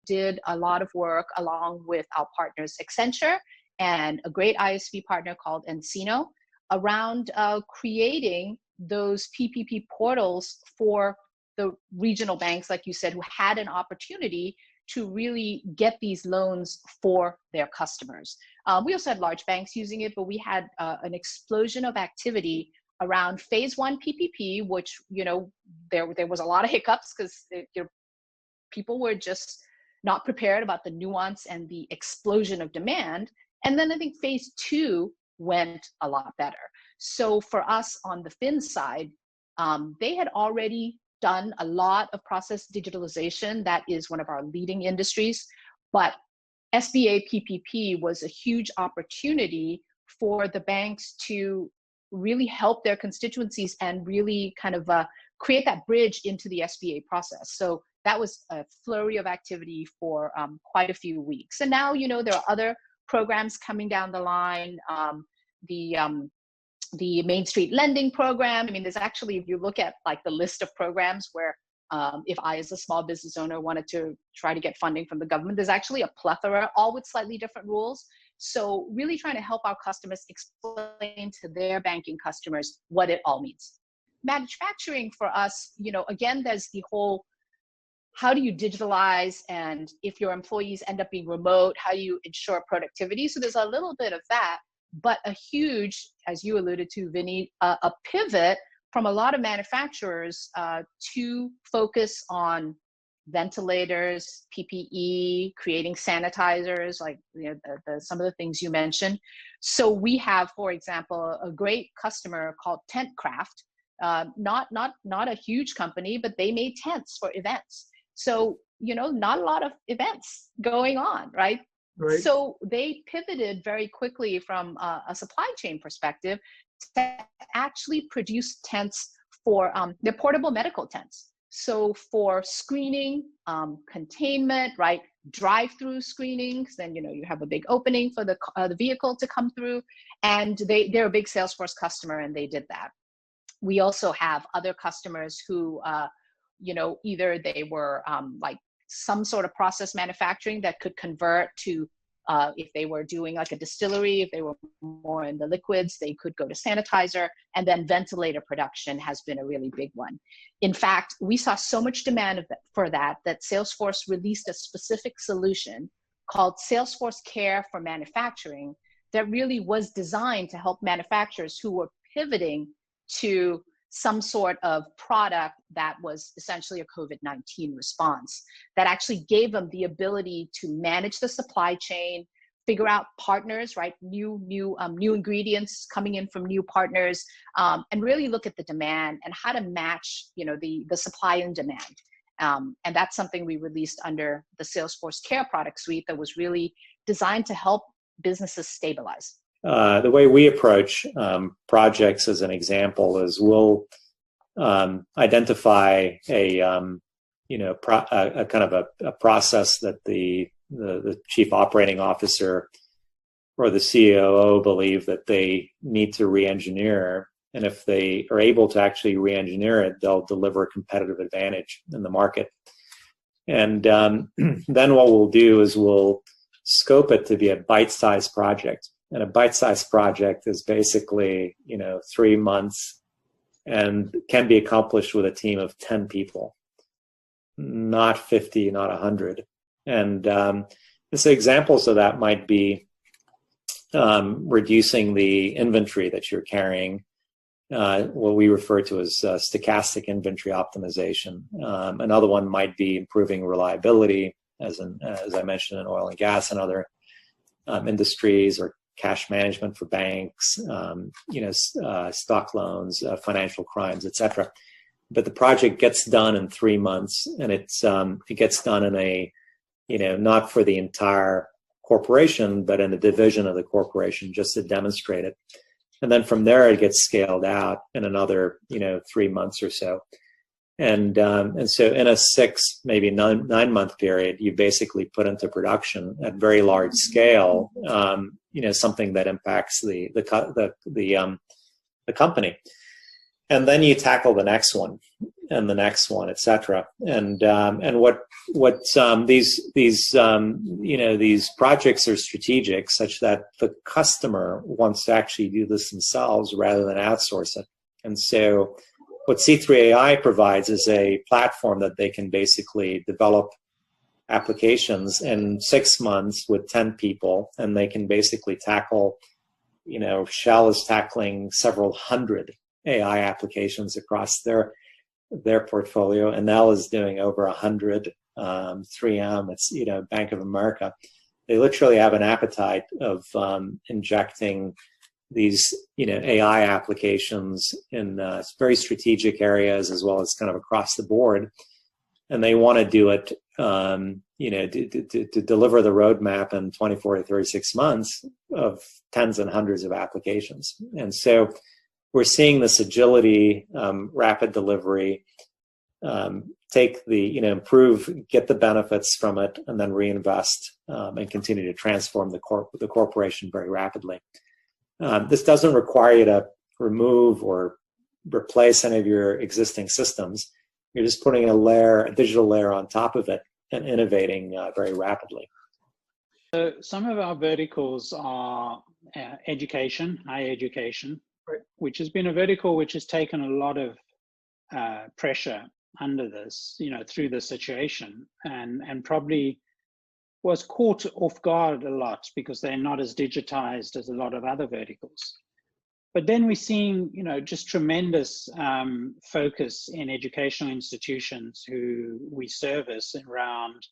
did a lot of work along with our partners Accenture and a great ISV partner called Encino around creating those PPP portals for the regional banks, like you said, who had an opportunity to really get these loans for their customers. We also had large banks using it, but we had an explosion of activity around phase one PPP, which, you know, there was a lot of hiccups because people were just not prepared about the nuance and the explosion of demand. And then I think phase two went a lot better. So for us on the fin side, they had already done a lot of process digitalization. That is one of our leading industries. But SBA PPP was a huge opportunity for the banks to really help their constituencies and really kind of create that bridge into the SBA process. So that was a flurry of activity for quite a few weeks. And now, you know, there are other programs coming down the line. The Main Street Lending Program. I mean, there's actually, if you look at like the list of programs where if I, as a small business owner, wanted to try to get funding from the government, there's actually a plethora, all with slightly different rules. So really trying to help our customers explain to their banking customers what it all means. Manufacturing for us, you know, again, there's the whole, how do you digitalize? And if your employees end up being remote, how do you ensure productivity? So there's a little bit of that, but a huge, as you alluded to, Vinnie, a pivot from a lot of manufacturers to focus on ventilators, PPE, creating sanitizers, like, you know, some of the things you mentioned. So we have, for example, a great customer called Tentcraft, not a huge company, but they made tents for events. So, you know, not a lot of events going on, right? Right. So they pivoted very quickly from a supply chain perspective to actually produce tents for their portable medical tents. So for screening, containment, right? Drive-through screenings, then, you know, you have a big opening for the vehicle to come through, and they're a big Salesforce customer, and they did that. We also have other customers who, you know, either they were like some sort of process manufacturing that could convert to, if they were doing like a distillery, if they were more in the liquids, they could go to sanitizer. And then ventilator production has been a really big one. In fact, we saw so much demand for that Salesforce released a specific solution called Salesforce Care for Manufacturing that really was designed to help manufacturers who were pivoting to some sort of product that was essentially a COVID-19 response, that actually gave them the ability to manage the supply chain, figure out partners, right? New ingredients coming in from new partners, and really look at the demand and how to match, you know, the supply and demand. And that's something we released under the Salesforce Care product suite that was really designed to help businesses stabilize. The way we approach projects, as an example, is we'll identify a kind of a process that the chief operating officer or the COO believe that they need to re-engineer, and if they are able to actually re-engineer it, they'll deliver a competitive advantage in the market. And then what we'll do is we'll scope it to be a bite-sized project. And a bite-sized project is basically, 3 months and can be accomplished with a team of 10 people, not 50, not 100. And so examples of that might be reducing the inventory that you're carrying, what we refer to as stochastic inventory optimization. Another one might be improving reliability, as I mentioned, in oil and gas and other industries, or cash management for banks, stock loans, financial crimes, etc. But the project gets done in 3 months, and it gets done in a, not for the entire corporation, but in a division of the corporation, just to demonstrate it. And then from there, it gets scaled out in another, 3 months or so. And so in a 6, maybe 9-month period, you basically put into production at very large scale, something that impacts the company. and then you tackle the next one and the next one, etc. And what these projects are strategic, such that the customer wants to actually do this themselves rather than outsource it. And so what C3AI provides is a platform that they can basically develop applications in 6 months with 10 people, and they can basically tackle, Shell is tackling several hundred AI applications across their portfolio, and Nell is doing over 100. 3M, it's Bank of America. They literally have an appetite of injecting these AI applications in very strategic areas as well as kind of across the board, and they want to do it to deliver the roadmap in 24 to 36 months of tens and hundreds of applications. And so we're seeing this agility, rapid delivery, take the, improve, get the benefits from it, and then reinvest and continue to transform the corporation very rapidly. This doesn't require you to remove or replace any of your existing systems. You're just putting a digital layer on top of it and innovating very rapidly. So some of our verticals are education, higher education, which has been a vertical which has taken a lot of pressure under this, through the situation, and probably was caught off guard a lot because they're not as digitized as a lot of other verticals. But then we're seeing, just tremendous focus in educational institutions who we service around,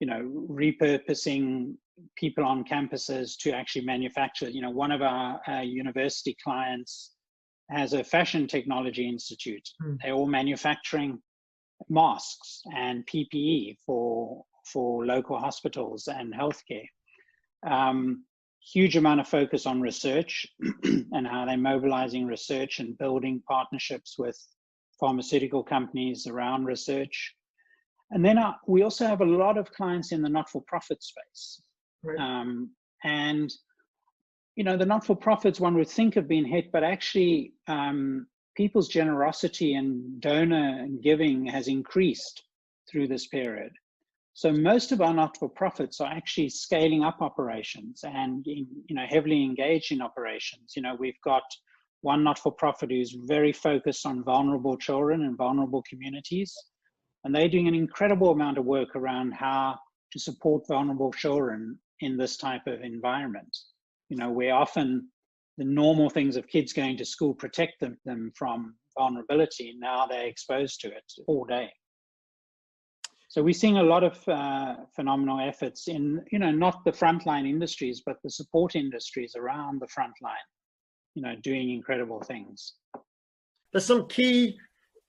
repurposing people on campuses to actually manufacture. One of our university clients has a fashion technology institute. They're all manufacturing masks and PPE for local hospitals and healthcare. Huge amount of focus on research and how they're mobilizing research and building partnerships with pharmaceutical companies around research. And then we also have a lot of clients in the not-for-profit space. Right. And, the not-for-profits, one would think have been hit, but actually people's generosity and donor and giving has increased through this period. So most of our not-for-profits are actually scaling up operations and heavily engaged in operations. We've got one not-for-profit who's very focused on vulnerable children and vulnerable communities, and they're doing an incredible amount of work around how to support vulnerable children in this type of environment. Where often the normal things of kids going to school protect them from vulnerability, now they're exposed to it all day. So we're seeing a lot of phenomenal efforts in, not the frontline industries, but the support industries around the frontline, doing incredible things. There's some key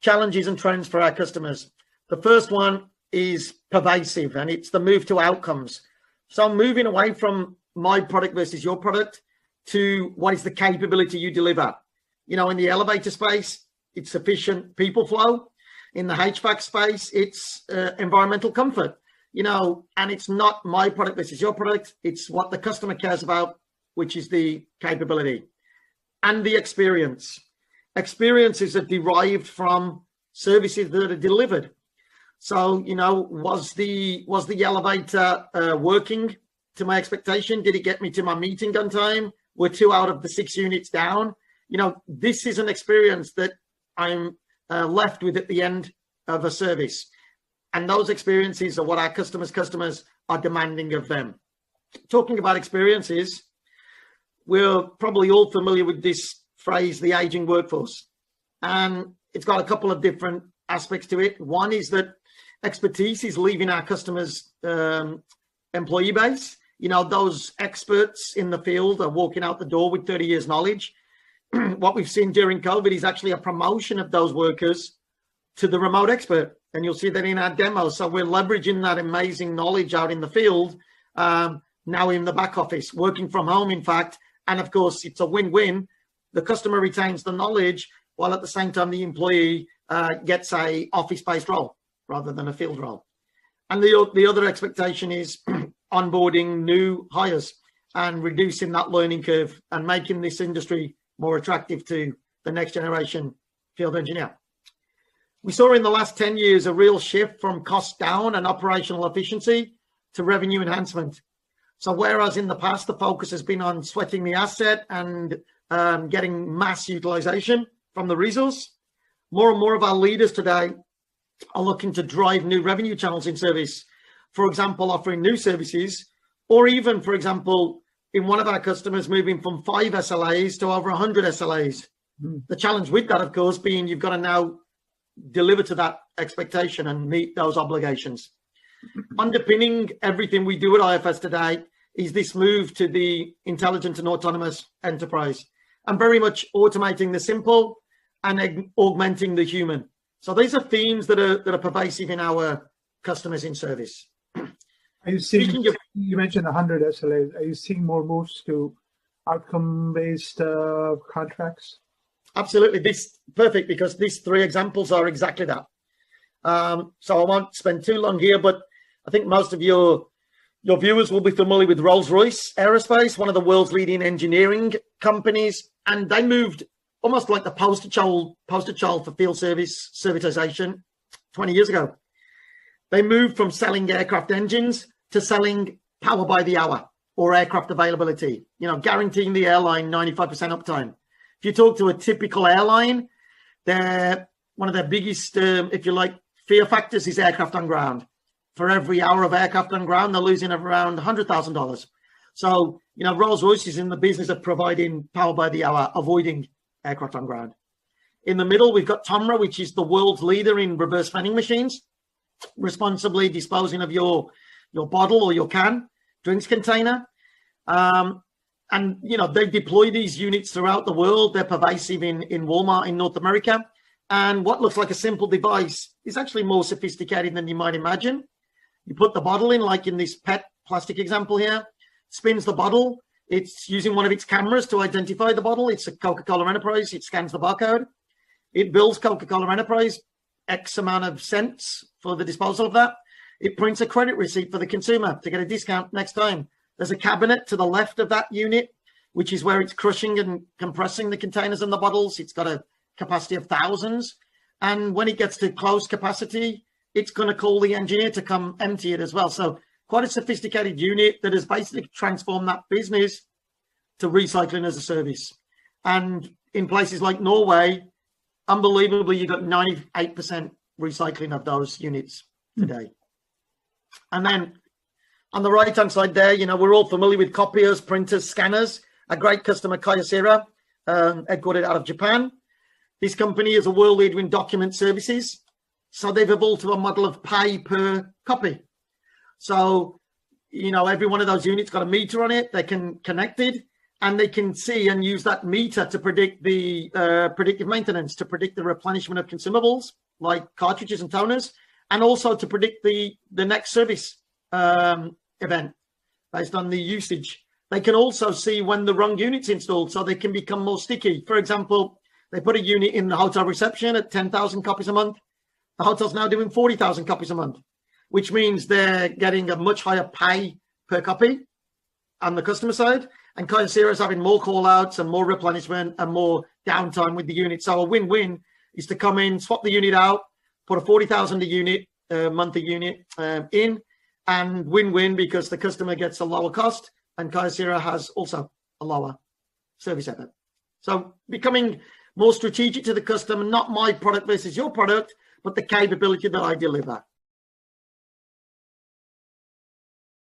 challenges and trends for our customers. The first one is pervasive, and it's the move to outcomes. So moving away from my product versus your product to what is the capability you deliver. In the elevator space, it's sufficient people flow. In the HVAC space, it's environmental comfort, and it's not my product versus your product. It's what the customer cares about, which is the capability and the experience. Experiences are derived from services that are delivered. So, was the elevator working to my expectation? Did it get me to my meeting on time? Were 2 out of the 6 units down? This is an experience that I'm left with at the end of a service, and those experiences are what our customers are demanding of them. Talking about experiences, we're probably all familiar with this phrase, the aging workforce, and it's got a couple of different aspects to it. One is that expertise is leaving our customers' employee base. Those experts in the field are walking out the door with 30 years knowledge. What we've seen during COVID is actually a promotion of those workers to the remote expert. And you'll see that in our demo. So we're leveraging that amazing knowledge out in the field, now in the back office, working from home, in fact. And of course, it's a win-win. The customer retains the knowledge, while at the same time, the employee gets a office-based role rather than a field role. And the other expectation is onboarding new hires and reducing that learning curve and making this industry more attractive to the next generation field engineer. We saw in the last 10 years a real shift from cost down and operational efficiency to revenue enhancement. So whereas in the past, the focus has been on sweating the asset and getting mass utilization from the resource, more and more of our leaders today are looking to drive new revenue channels in service. For example, offering new services, or even, for example, in one of our customers moving from 5 SLAs to over 100 SLAs. The challenge with that, of course, being you've got to now deliver to that expectation and meet those obligations. Underpinning everything we do at IFS today is this move to the intelligent and autonomous enterprise, and very much automating the simple and augmenting the human. So these are themes that are pervasive in our customers in service. Are you seeing, you mentioned 100 SLAs, are you seeing more moves to outcome-based contracts? Absolutely. This perfect, because these 3 examples are exactly that. So I won't spend too long here, but I think most of your viewers will be familiar with Rolls-Royce Aerospace, one of the world's leading engineering companies, and they moved almost like the poster child for field service servitization 20 years ago. They moved from selling aircraft engines to selling power by the hour or aircraft availability, guaranteeing the airline 95% uptime. If you talk to a typical airline, one of their biggest, if you like, fear factors is aircraft on ground. For every hour of aircraft on ground, they're losing around $100,000. So, Rolls-Royce is in the business of providing power by the hour, avoiding aircraft on ground. In the middle, we've got Tomra, which is the world's leader in reverse vending machines, responsibly disposing of your bottle or your drinks container. And, they deploy these units throughout the world. They're pervasive in Walmart in North America. And what looks like a simple device is actually more sophisticated than you might imagine. You put the bottle in, like in this PET plastic example here, spins the bottle. It's using one of its cameras to identify the bottle. It's a Coca-Cola Enterprise. It scans the barcode. It bills Coca-Cola Enterprise X amount of cents for the disposal of that. It prints a credit receipt for the consumer to get a discount next time. There's a cabinet to the left of that unit, which is where it's crushing and compressing the containers and the bottles. It's got a capacity of thousands. And when it gets to close capacity, it's going to call the engineer to come empty it as well. So quite a sophisticated unit that has basically transformed that business to recycling as a service. And in places like Norway, unbelievably, you've got 98% recycling of those units today. And then on the right-hand side there, we're all familiar with copiers, printers, scanners. A great customer, Kyocera, headquartered out of Japan. This company is a world leader in document services. So they've evolved to a model of pay per copy. So, every one of those units got a meter on it. They can connect it, and they can see and use that meter to predict the predictive maintenance, to predict the replenishment of consumables like cartridges and toners, and also to predict the next service event based on the usage. They can also see when the wrong unit's installed, so they can become more sticky. For example, they put a unit in the hotel reception at 10,000 copies a month. The hotel's now doing 40,000 copies a month, which means they're getting a much higher pay per copy on the customer side. And Kyocera is having more call outs and more replenishment and more downtime with the unit. So a win-win is to come in, swap the unit out, put a 40,000 a unit, monthly unit in, and win-win because the customer gets a lower cost and Kyocera has also a lower service effort. So becoming more strategic to the customer, not my product versus your product, but the capability that I deliver.